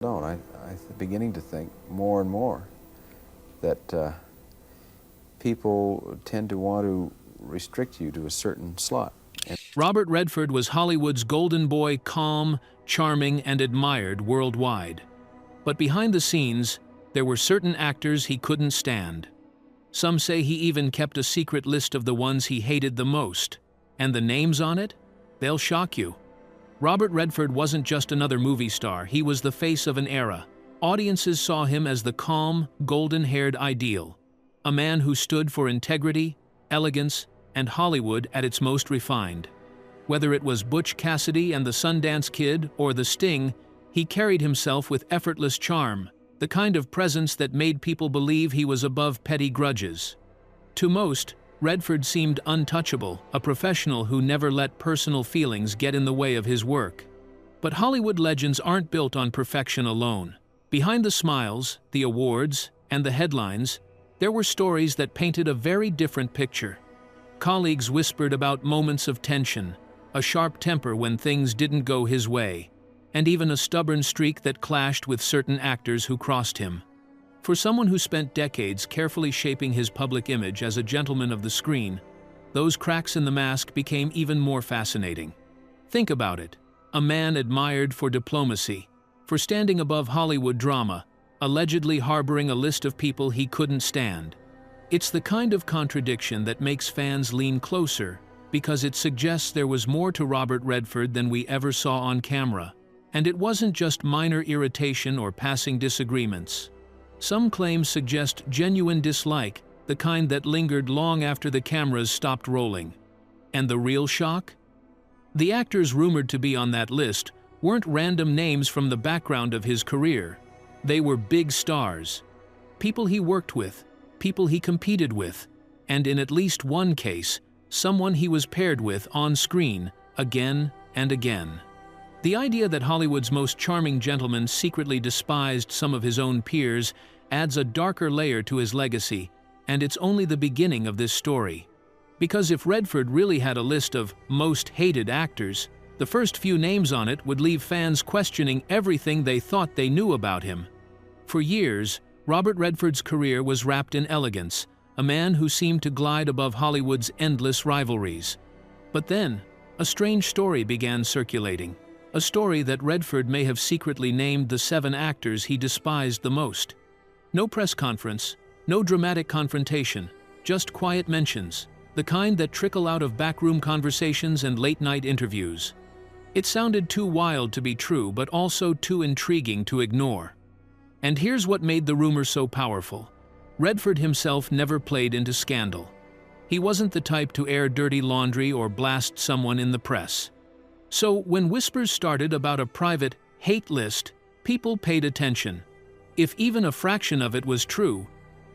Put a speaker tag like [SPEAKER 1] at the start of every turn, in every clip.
[SPEAKER 1] don't. I'm beginning to think more and more that people tend to want to restrict you to a certain slot.
[SPEAKER 2] Robert Redford was Hollywood's golden boy, calm, charming, and admired worldwide. But behind the scenes, there were certain actors he couldn't stand. Some say he even kept a secret list of the ones he hated the most. And the names on it? They'll shock you. Robert Redford wasn't just another movie star, he was the face of an era. Audiences saw him as the calm, golden-haired ideal. A man who stood for integrity, elegance, and Hollywood at its most refined. Whether it was Butch Cassidy and the Sundance Kid or The Sting, he carried himself with effortless charm, the kind of presence that made people believe he was above petty grudges. To most, Redford seemed untouchable, a professional who never let personal feelings get in the way of his work. But Hollywood legends aren't built on perfection alone. Behind the smiles, the awards, and the headlines, there were stories that painted a very different picture. Colleagues whispered about moments of tension, a sharp temper when things didn't go his way, and even a stubborn streak that clashed with certain actors who crossed him. For someone who spent decades carefully shaping his public image as a gentleman of the screen, those cracks in the mask became even more fascinating. Think about it. A man admired for diplomacy, for standing above Hollywood drama, allegedly harboring a list of people he couldn't stand. It's the kind of contradiction that makes fans lean closer, because it suggests there was more to Robert Redford than we ever saw on camera. And it wasn't just minor irritation or passing disagreements. Some claims suggest genuine dislike, the kind that lingered long after the cameras stopped rolling. And the real shock? The actors rumored to be on that list weren't random names from the background of his career. They were big stars. People he worked with, people he competed with, and in at least one case, someone he was paired with on screen again and again. The idea that Hollywood's most charming gentleman secretly despised some of his own peers adds a darker layer to his legacy, and it's only the beginning of this story. Because if Redford really had a list of most hated actors, the first few names on it would leave fans questioning everything they thought they knew about him. For years, Robert Redford's career was wrapped in elegance, a man who seemed to glide above Hollywood's endless rivalries. But then, a strange story began circulating. A story that Redford may have secretly named the 7 actors he despised the most. No press conference, no dramatic confrontation, just quiet mentions, the kind that trickle out of backroom conversations and late-night interviews. It sounded too wild to be true, but also too intriguing to ignore. And here's what made the rumor so powerful. Redford himself never played into scandal. He wasn't the type to air dirty laundry or blast someone in the press. So when whispers started about a private hate list, people paid attention. If even a fraction of it was true,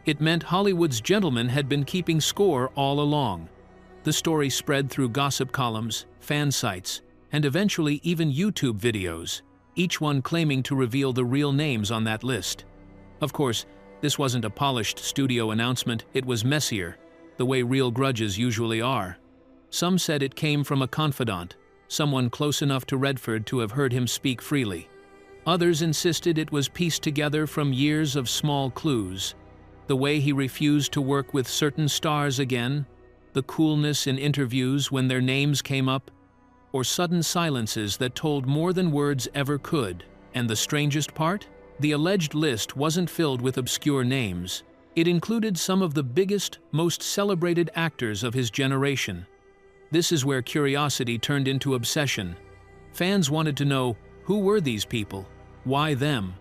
[SPEAKER 2] it meant Hollywood's gentleman had been keeping score all along. The story spread through gossip columns, fan sites, and eventually even YouTube videos, each one claiming to reveal the real names on that list. Of course, this wasn't a polished studio announcement, it was messier, the way real grudges usually are. Some said it came from a confidant, someone close enough to Redford to have heard him speak freely. Others insisted it was pieced together from years of small clues. The way he refused to work with certain stars again, the coolness in interviews when their names came up, or sudden silences that told more than words ever could. And the strangest part? The alleged list wasn't filled with obscure names. It included some of the biggest, most celebrated actors of his generation. This is where curiosity turned into obsession. Fans wanted to know, who were these people? Why them?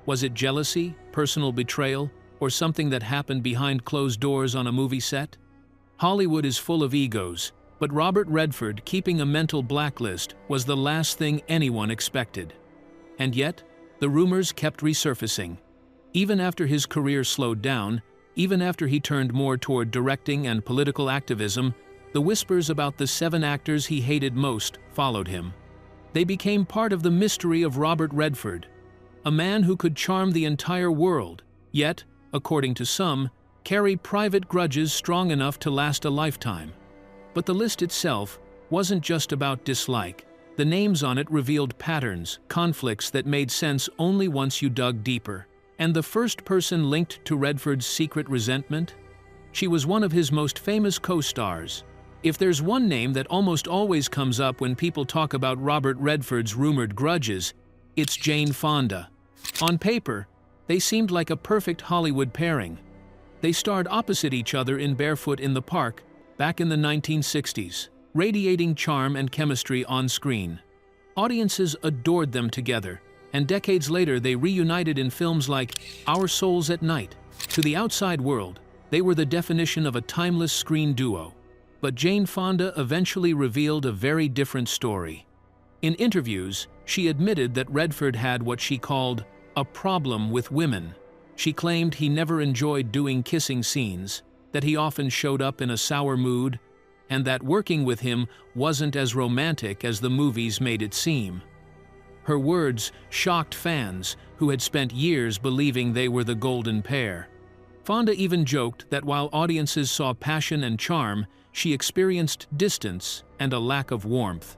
[SPEAKER 2] Was it jealousy, personal betrayal, or something that happened behind closed doors on a movie set? Hollywood is full of egos, but Robert Redford keeping a mental blacklist was the last thing anyone expected. And yet, the rumors kept resurfacing. Even after his career slowed down, even after he turned more toward directing and political activism, the whispers about the 7 actors he hated most followed him. They became part of the mystery of Robert Redford, a man who could charm the entire world, yet, according to some, carry private grudges strong enough to last a lifetime. But the list itself wasn't just about dislike. The names on it revealed patterns, conflicts that made sense only once you dug deeper. And the first person linked to Redford's secret resentment? She was one of his most famous co-stars. If there's one name that almost always comes up when people talk about Robert Redford's rumored grudges, it's Jane Fonda. On paper, they seemed like a perfect Hollywood pairing. They starred opposite each other in Barefoot in the Park back in the 1960s, radiating charm and chemistry on screen. Audiences adored them together, and decades later they reunited in films like Our Souls at Night. To the outside world, they were the definition of a timeless screen duo. But Jane Fonda eventually revealed a very different story. In interviews, she admitted that Redford had what she called a problem with women. She claimed he never enjoyed doing kissing scenes, that he often showed up in a sour mood, and that working with him wasn't as romantic as the movies made it seem. Her words shocked fans who had spent years believing they were the golden pair. Fonda even joked that while audiences saw passion and charm, she experienced distance and a lack of warmth.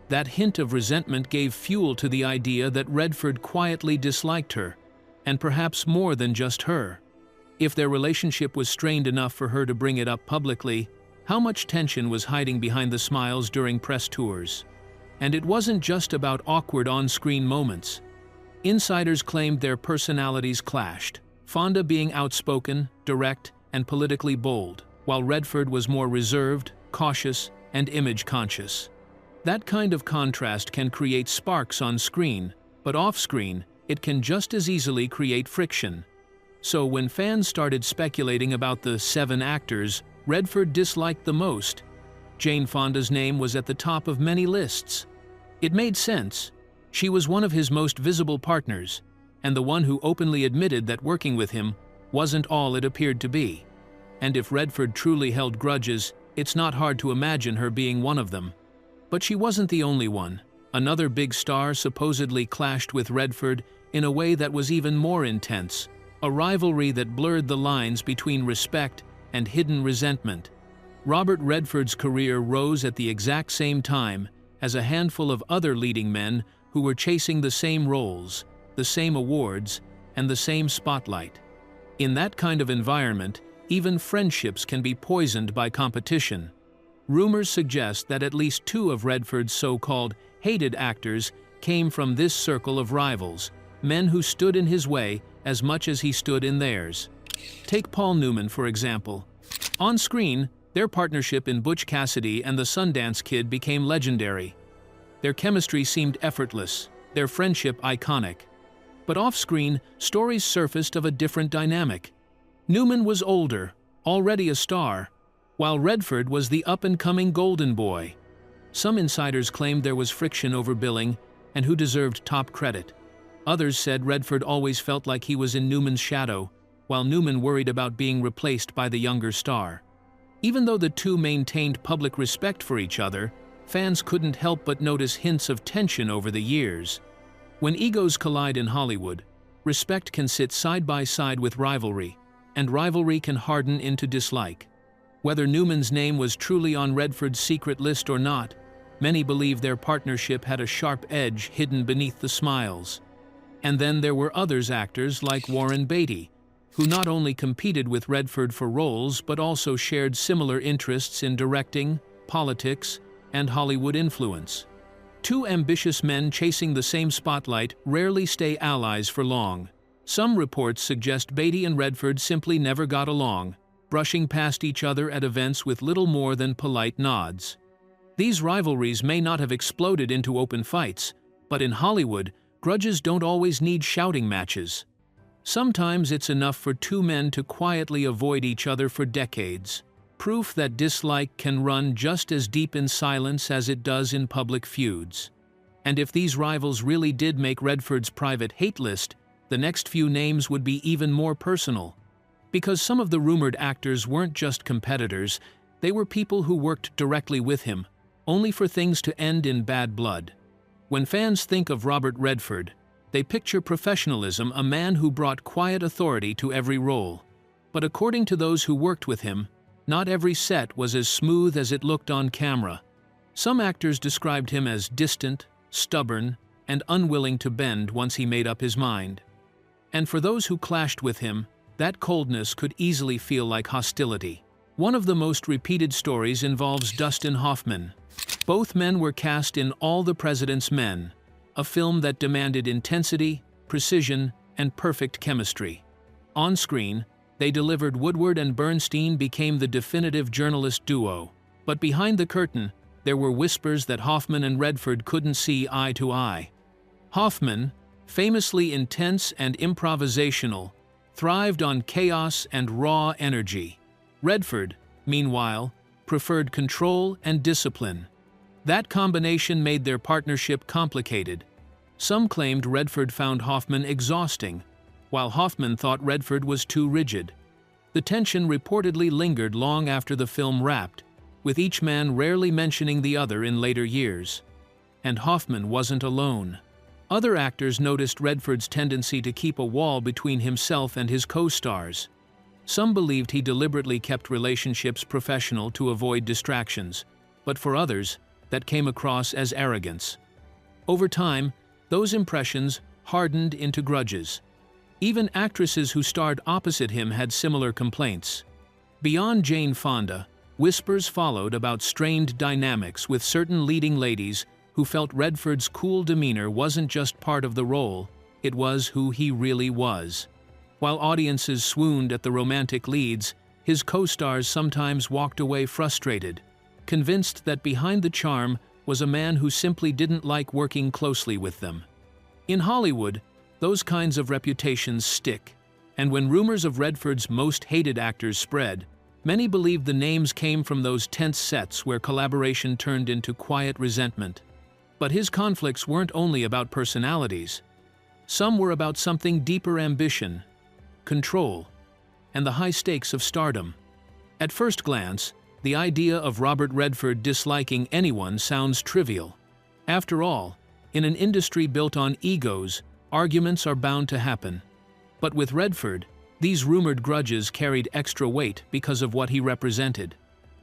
[SPEAKER 2] That hint of resentment gave fuel to the idea that Redford quietly disliked her, and perhaps more than just her. If their relationship was strained enough for her to bring it up publicly, how much tension was hiding behind the smiles during press tours? And it wasn't just about awkward on-screen moments. Insiders claimed their personalities clashed, Fonda being outspoken, direct, and politically bold, while Redford was more reserved, cautious, and image-conscious. That kind of contrast can create sparks on screen, but off-screen, it can just as easily create friction. So when fans started speculating about the 7 actors Redford disliked the most, Jane Fonda's name was at the top of many lists. It made sense. She was one of his most visible partners, and the one who openly admitted that working with him wasn't all it appeared to be. And if Redford truly held grudges, it's not hard to imagine her being one of them. But she wasn't the only one. Another big star supposedly clashed with Redford in a way that was even more intense, a rivalry that blurred the lines between respect and hidden resentment. Robert Redford's career rose at the exact same time as a handful of other leading men who were chasing the same roles, the same awards, and the same spotlight. In that kind of environment, even friendships can be poisoned by competition. Rumors suggest that at least 2 of Redford's so-called hated actors came from this circle of rivals, men who stood in his way as much as he stood in theirs. Take Paul Newman, for example. On screen, their partnership in Butch Cassidy and the Sundance Kid became legendary. Their chemistry seemed effortless, their friendship iconic. But off-screen, stories surfaced of a different dynamic. Newman was older, already a star, while Redford was the up-and-coming golden boy. Some insiders claimed there was friction over billing and who deserved top credit. Others said Redford always felt like he was in Newman's shadow, while Newman worried about being replaced by the younger star. Even though the two maintained public respect for each other, fans couldn't help but notice hints of tension over the years. When egos collide in Hollywood, respect can sit side by side with rivalry, and rivalry can harden into dislike. Whether Newman's name was truly on Redford's secret list or not, many believe their partnership had a sharp edge hidden beneath the smiles. And then there were others actors like Warren Beatty, who not only competed with Redford for roles but also shared similar interests in directing, politics, and Hollywood influence. 2 ambitious men chasing the same spotlight rarely stay allies for long. Some reports suggest Beatty and Redford simply never got along, brushing past each other at events with little more than polite nods. These rivalries may not have exploded into open fights, but in Hollywood, grudges don't always need shouting matches. Sometimes it's enough for 2 men to quietly avoid each other for decades. Proof that dislike can run just as deep in silence as it does in public feuds. And if these rivals really did make Redford's private hate list, the next few names would be even more personal. Because some of the rumored actors weren't just competitors, they were people who worked directly with him, only for things to end in bad blood. When fans think of Robert Redford, they picture professionalism, a man who brought quiet authority to every role. But according to those who worked with him, not every set was as smooth as it looked on camera. Some actors described him as distant, stubborn, and unwilling to bend once he made up his mind. And for those who clashed with him, that coldness could easily feel like hostility. One of the most repeated stories involves Dustin Hoffman. Both men were cast in All the President's Men, a film that demanded intensity, precision, and perfect chemistry. On screen, they delivered. Woodward and Bernstein became the definitive journalist duo. But behind the curtain, there were whispers that Hoffman and Redford couldn't see eye to eye. Hoffman, famously intense and improvisational, thrived on chaos and raw energy. Redford, meanwhile, preferred control and discipline. That combination made their partnership complicated. Some claimed Redford found Hoffman exhausting, while Hoffman thought Redford was too rigid. The tension reportedly lingered long after the film wrapped, with each man rarely mentioning the other in later years. And Hoffman wasn't alone. Other actors noticed Redford's tendency to keep a wall between himself and his co-stars. Some believed he deliberately kept relationships professional to avoid distractions, but for others, that came across as arrogance. Over time, those impressions hardened into grudges. Even actresses who starred opposite him had similar complaints. Beyond Jane Fonda, whispers followed about strained dynamics with certain leading ladies who felt Redford's cool demeanor wasn't just part of the role, it was who he really was. While audiences swooned at the romantic leads, his co-stars sometimes walked away frustrated, convinced that behind the charm was a man who simply didn't like working closely with them. In Hollywood, those kinds of reputations stick, and when rumors of Redford's most hated actors spread, many believed the names came from those tense sets where collaboration turned into quiet resentment. But his conflicts weren't only about personalities. Some were about something deeper: ambition, control, and the high stakes of stardom. At first glance, the idea of Robert Redford disliking anyone sounds trivial. After all, in an industry built on egos, arguments are bound to happen. But with Redford, these rumored grudges carried extra weight because of what he represented.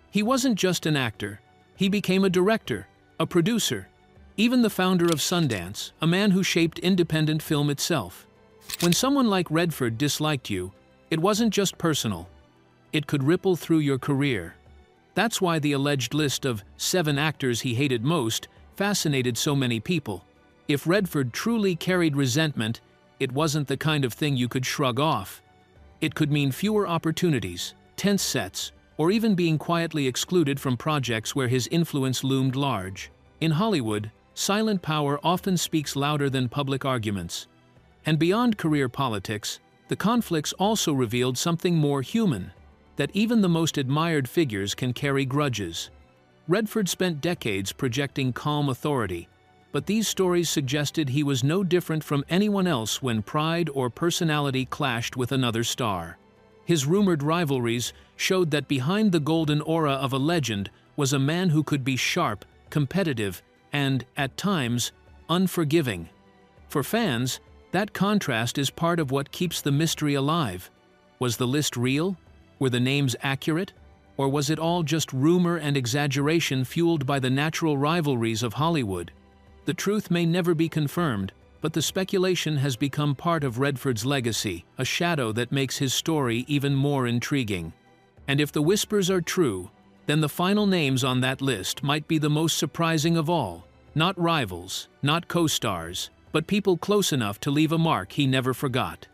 [SPEAKER 2] He wasn't just an actor. He became a director, a producer, even the founder of Sundance, a man who shaped independent film itself. When someone like Redford disliked you, it wasn't just personal. It could ripple through your career. That's why the alleged list of 7 actors he hated most fascinated so many people. If Redford truly carried resentment, it wasn't the kind of thing you could shrug off. It could mean fewer opportunities, tense sets, or even being quietly excluded from projects where his influence loomed large. In Hollywood, silent power often speaks louder than public arguments. And beyond career politics, the conflicts also revealed something more human, that even the most admired figures can carry grudges. Redford spent decades projecting calm authority, but these stories suggested he was no different from anyone else when pride or personality clashed with another star. His rumored rivalries showed that behind the golden aura of a legend was a man who could be sharp, competitive, and, at times, unforgiving. For fans, that contrast is part of what keeps the mystery alive. Was the list real? Were the names accurate? Or was it all just rumor and exaggeration fueled by the natural rivalries of Hollywood? The truth may never be confirmed, but the speculation has become part of Redford's legacy, a shadow that makes his story even more intriguing. And if the whispers are true, then the final names on that list might be the most surprising of all. Not rivals, not co-stars, but people close enough to leave a mark he never forgot.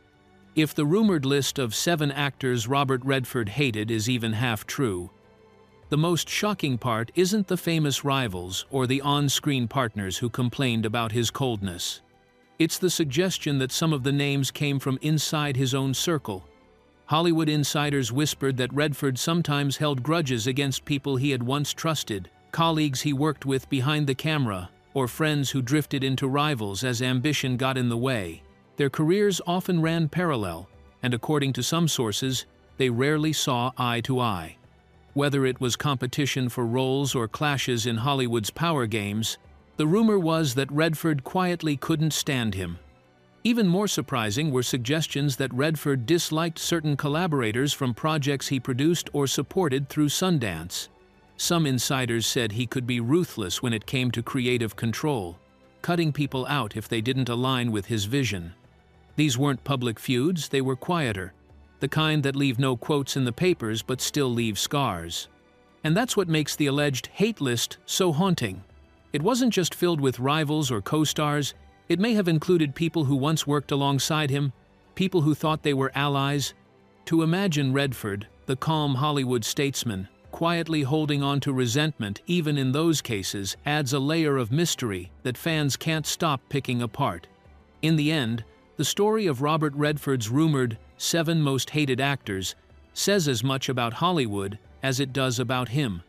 [SPEAKER 2] If the rumored list of 7 actors Robert Redford hated is even half true, the most shocking part isn't the famous rivals or the on-screen partners who complained about his coldness. It's the suggestion that some of the names came from inside his own circle. Hollywood insiders whispered that Redford sometimes held grudges against people he had once trusted, colleagues he worked with behind the camera, or friends who drifted into rivals as ambition got in the way. Their careers often ran parallel, and according to some sources, they rarely saw eye to eye. Whether it was competition for roles or clashes in Hollywood's power games, the rumor was that Redford quietly couldn't stand him. Even more surprising were suggestions that Redford disliked certain collaborators from projects he produced or supported through Sundance. Some insiders said he could be ruthless when it came to creative control, cutting people out if they didn't align with his vision. These weren't public feuds, they were quieter, the kind that leave no quotes in the papers but still leave scars. And that's what makes the alleged hate list so haunting. It wasn't just filled with rivals or co-stars, it may have included people who once worked alongside him, people who thought they were allies. To imagine Redford, the calm Hollywood statesman, quietly holding on to resentment even in those cases adds a layer of mystery that fans can't stop picking apart. In the end, the story of Robert Redford's rumored 7 most hated actors says as much about Hollywood as it does about him.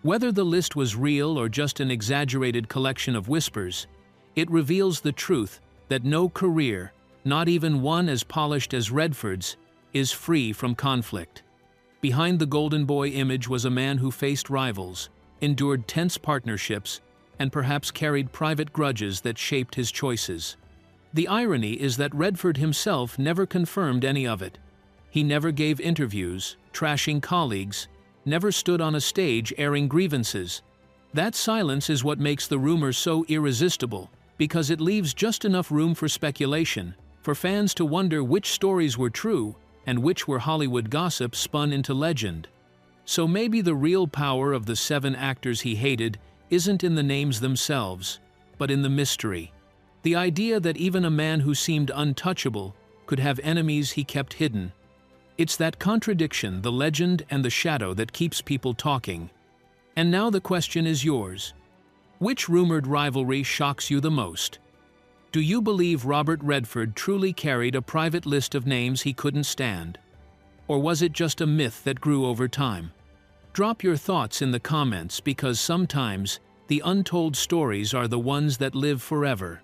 [SPEAKER 2] Whether the list was real or just an exaggerated collection of whispers, it reveals the truth that no career, not even one as polished as Redford's, is free from conflict. Behind the Golden Boy image was a man who faced rivals, endured tense partnerships, and perhaps carried private grudges that shaped his choices. The irony is that Redford himself never confirmed any of it. He never gave interviews, trashing colleagues, never stood on a stage airing grievances. That silence is what makes the rumor so irresistible, because it leaves just enough room for speculation, for fans to wonder which stories were true and which were Hollywood gossip spun into legend. So maybe the real power of the 7 actors he hated isn't in the names themselves, but in the mystery. The idea that even a man who seemed untouchable could have enemies he kept hidden. It's that contradiction, the legend and the shadow, that keeps people talking. And now the question is yours. Which rumored rivalry shocks you the most? Do you believe Robert Redford truly carried a private list of names he couldn't stand? Or was it just a myth that grew over time? Drop your thoughts in the comments, because sometimes the untold stories are the ones that live forever.